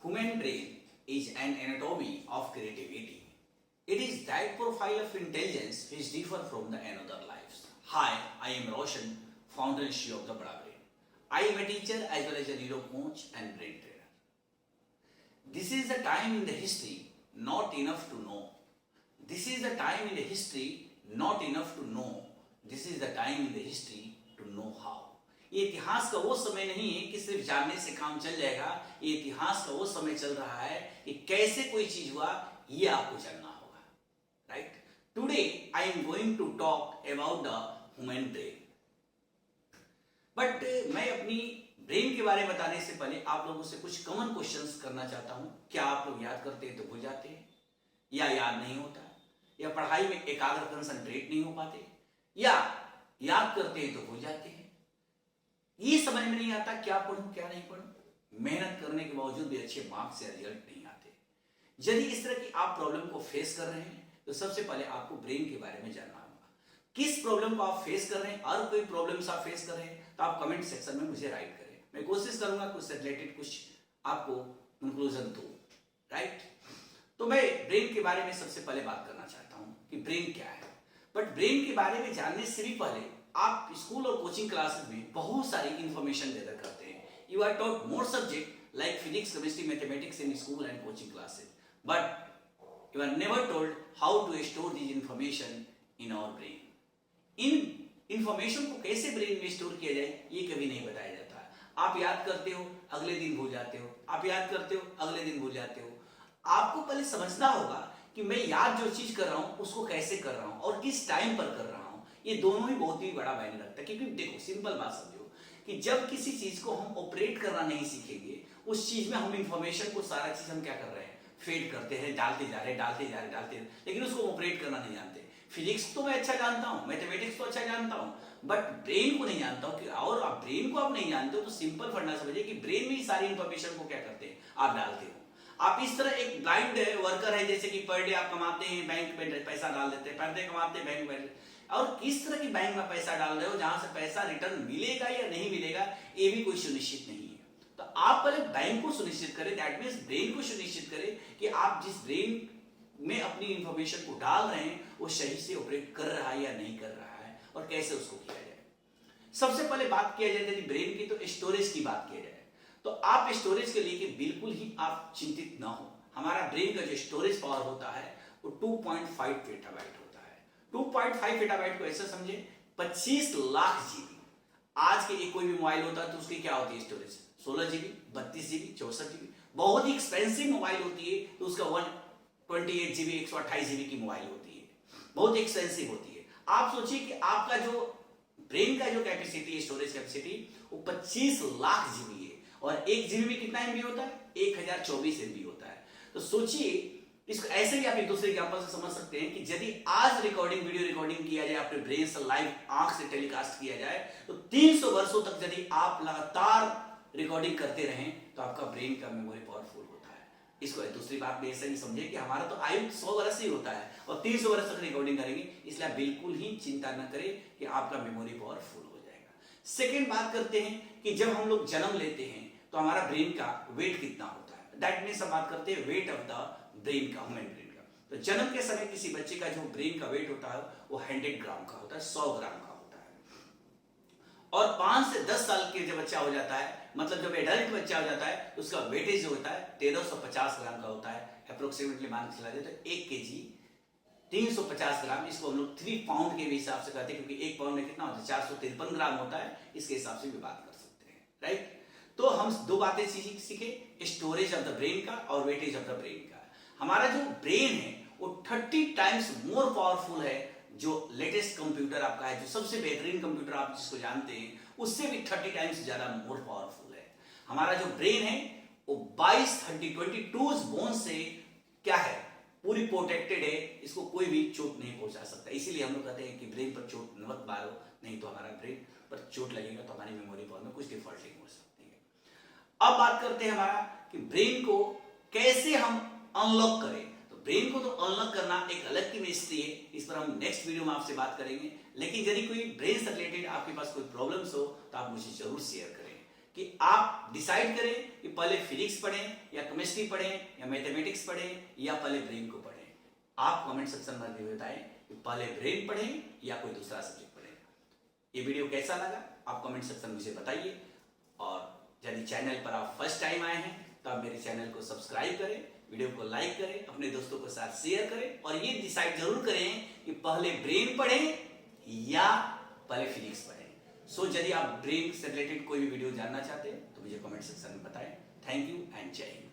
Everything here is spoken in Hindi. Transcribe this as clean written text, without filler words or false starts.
Human brain is an anatomy of creativity. It is that profile of intelligence which differ from the another lives. Hi, I am Roshan, founder and CEO of the Bada Brain. I am a teacher as well as a neuro coach and brain trainer. This is a time in the history not enough to know. This is a time in the history not enough to know. This is the time in the history to know how. ये इतिहास का वो समय नहीं है कि सिर्फ जानने से काम चल जाएगा. ये इतिहास का वो समय चल रहा है कि कैसे कोई चीज हुआ ये आपको जानना होगा. Right. Today I am going to talk about the human brain. But मैं अपनी ब्रेन के बारे में बताने से पहले आप लोगों से कुछ कॉमन क्वेश्चंस करना चाहता हूं. क्या आप लोग याद करते हैं तो भूल जाते हैं, या याद नहीं होता, या पढ़ाई में एकाग्र कंसंट्रेट नहीं हो पाते, या याद करते हैं तो भूल जाते हैं. ये समझ में नहीं आता क्या पढ़ूं क्या नहीं पढ़ूं. मेहनत करने के बावजूद भी अच्छे मार्क्स या रिजल्ट नहीं आते. यदि इस तरह की आप प्रॉब्लम को फेस कर रहे हैं तो सबसे पहले आपको ब्रेन के बारे में जानना होगा. किस प्रॉब्लम को आप फेस कर रहे हैं, और कोई प्रॉब्लम्स आप फेस कर रहे हैं तो आप कमेंट सेक्शन में मुझे राइट करें. मैं कोशिश करूंगा कुछ से रिलेटेड कुछ आपको कंक्लूजन दूं. राइट. तो मैं ब्रेन के बारे में सबसे पहले बात करना चाहता हूं कि ब्रेन क्या है. बट ब्रेन के बारे में जानने से भी पहले आप स्कूल और कोचिंग क्लासेस में बहुत सारी इंफॉर्मेशन गैदर करते हैं. You are taught more subject like physics, chemistry, mathematics in school and coaching classes, but you are never told how to store this information in our brain. इन इंफॉर्मेशन को कैसे ब्रेन में स्टोर किया जाए ये कभी नहीं बताया जाता. आप याद करते हो, अगले दिन भूल जाते हो, आप याद करते हो, अगले दिन भूल जाते हो. आपको पहले समझना होगा कि मैं याद जो चीज कर रहा हूं उसको कैसे कर रहा हूं और किस टाइम पर कर रहा हूं. ये दोनों ही बहुत ही बड़ा मायने रखता है. क्योंकि देखो, सिंपल बात समझो कि जब किसी चीज को हम ऑपरेट करना नहीं सीखेंगे, उस चीज में हम इंफॉर्मेशन को सारा चीज हम क्या कर रहे हैं, फेड करते हैं, डालते जा रहे हैं, लेकिन उसको ऑपरेट करना नहीं जानते. फिजिक्स तो मैं अच्छा जानता हूं, मैथमेटिक्स तो अच्छा जानता हूं, बट ब्रेन को नहीं जानता हूं. और आप ब्रेन को आप नहीं जानते हो तो सिंपल फंडा समझिए कि ब्रेन में ही सारी इंफॉर्मेशन को क्या करते हैं, आप डालते हो. आप इस तरह एक ब्लाइंड वर्कर है, जैसे कि पर डे आप कमाते हैं, बैंक में पैसा डाल देते हैं, पर डे कमाते हैं बैंक में, और किस तरह की बैंक में पैसा डाल रहे हो जहां से पैसा रिटर्न मिलेगा या नहीं मिलेगा ये भी कोई सुनिश्चित नहीं है. तो आप पहले बैंक को सुनिश्चित करें, दैट मींस ब्रेन को सुनिश्चित करें कि आप जिस ब्रेन में अपनी इंफॉर्मेशन को डाल रहे हैं वो सही से ऑपरेट कर रहा है या नहीं कर रहा है, और कैसे उसको किया जाए. सबसे पहले बात किया जाए यदि ब्रेन की तो स्टोरेज की बात किया जाए तो आप स्टोरेज के लिए बिल्कुल ही आप चिंतित ना हो. हमारा ब्रेन का जो स्टोरेज पावर होता है वो 2.5 पेटाबाइट होता है. 2.5 पेटाबाइट को ऐसा समझे 25 लाख जीबी. आज के एक कोई भी मोबाइल होता है तो उसकी क्या होती है स्टोरेज, 16 जीबी, 32 जीबी, 64 जीबी. बहुत ही एक्सपेंसिव मोबाइल होती है तो उसका 128 जीबी, 128 जीबी की मोबाइल होती है, बहुत एक्सपेंसिव होती है. आप सोचिए कि आपका जो ब्रेन का जो कैपेसिटी है, स्टोरेज कैपेसिटी, वो 25 लाख जीबी है, और 1 जीबी में कितना एमबी होता है, 1024 एमबी होता है. तो सोचिए, इसको ऐसे भी आप एक दूसरे एग्जांपल से समझ सकते हैं कि यदि आज वीडियो रिकॉर्डिंग किया जाए, अपने ब्रेन से लाइव आंख से टेलीकास्ट किया जाए, तो 300 वर्षों तक यदि आप लगातार रिकॉर्डिंग करते रहें तो आपका ब्रेन का मेमोरी पावरफुल होता है. इसको दूसरी बात में ऐसा ही समझे कि हमारा तो आयु 100 वर्ष ही होता है और 300 वर्ष तक रिकॉर्डिंग करेंगे, इसलिए आप बिल्कुल ही चिंता न करें कि आपका मेमोरी पावरफुल हो जाएगा. सेकेंड बात करते हैं कि जब हम लोग जन्म लेते हैं तो हमारा ब्रेन का वेट कितना होता है. दैट मींस हम बात करते हैं वेट ऑफ द ब्रेन का, ह्यूमन ब्रेन का. तो जन्म के समय किसी बच्चे का जो ब्रेन का वेट होता है वो 100 ग्राम का होता है, 100 ग्राम का होता है. और 5 से 10 साल के जब बच्चा हो जाता है, मतलब जब एडल्ट बच्चा हो जाता है तो उसका वेटेज जो होता है 1350 ग्राम का होता है. अप्रोक्सीमेटली मान के चला जाए तो 1 केजी 350 ग्राम. इसको हम लोग 3 पाउंड के हिसाब से कहते हैं, क्योंकि 1 पाउंड में कितना होता है, 453 ग्राम होता है. इसके हिसाब से भी बात कर सकते हैं. राइट. तो हम दो बातें सीखे, स्टोरेज ऑफ द ब्रेन का और वेटेज ऑफ द ब्रेन का. हमारा जो ब्रेन है वो 30 टाइम्स मोर पावरफुल है जो लेटेस्ट कंप्यूटर आपका है, जो सबसे बेहतरीन कंप्यूटर आप जिसको जानते हैं उससे भी 30 टाइम्स ज्यादा मोर पावरफुल है. हमारा जो ब्रेन है वो 22 बोन से क्या है, पूरी प्रोटेक्टेड है. इसको कोई भी चोट नहीं पहुंचा सकता. इसीलिए हम लोग कहते हैं कि ब्रेन पर चोट मत मारो, नहीं तो हमारा ब्रेन पर चोट लगेगा तो हमारी मेमोरी पावर में कुछ डिफॉल्टिंग हो सकती है. अब बात करते हैं हमारा कि ब्रेन को कैसे हम अनलॉक करें. तो ब्रेन को तो अनलॉक करना एक अलग की मिस्ट्री है, इस पर हम नेक्स्ट वीडियो में आपसे बात करेंगे. लेकिन यदि कोई ब्रेन से रिलेटेड आपके पास कोई प्रॉब्लम्स हो तो आप मुझे जरूर शेयर करें. कि आप डिसाइड करें कि पहले फिजिक्स पढ़ें या केमिस्ट्री पढ़ें या मैथमेटिक्स पढ़ें या पहले ब्रेन को पढ़ें। आप कमेंट सेक्शन में बताएं कि पहले ब्रेन पढ़ें या कोई दूसरा सब्जेक्ट पढ़ें। ये वीडियो कैसा लगा आप कमेंट सेक्शन में मुझे बताइए, और यदि चैनल पर आप फर्स्ट टाइम आए हैं तो आप मेरे चैनल को सब्सक्राइब करें, वीडियो को लाइक करें, अपने दोस्तों के साथ शेयर करें, और ये डिसाइड जरूर करें कि पहले ब्रेन पढ़ें या पहले फिजिक्स पढ़ें। सो यदि आप ब्रेन से रिलेटेड कोई भी वीडियो जानना चाहते हैं तो मुझे कमेंट सेक्शन में बताएं। थैंक यू एंड जय हिंद।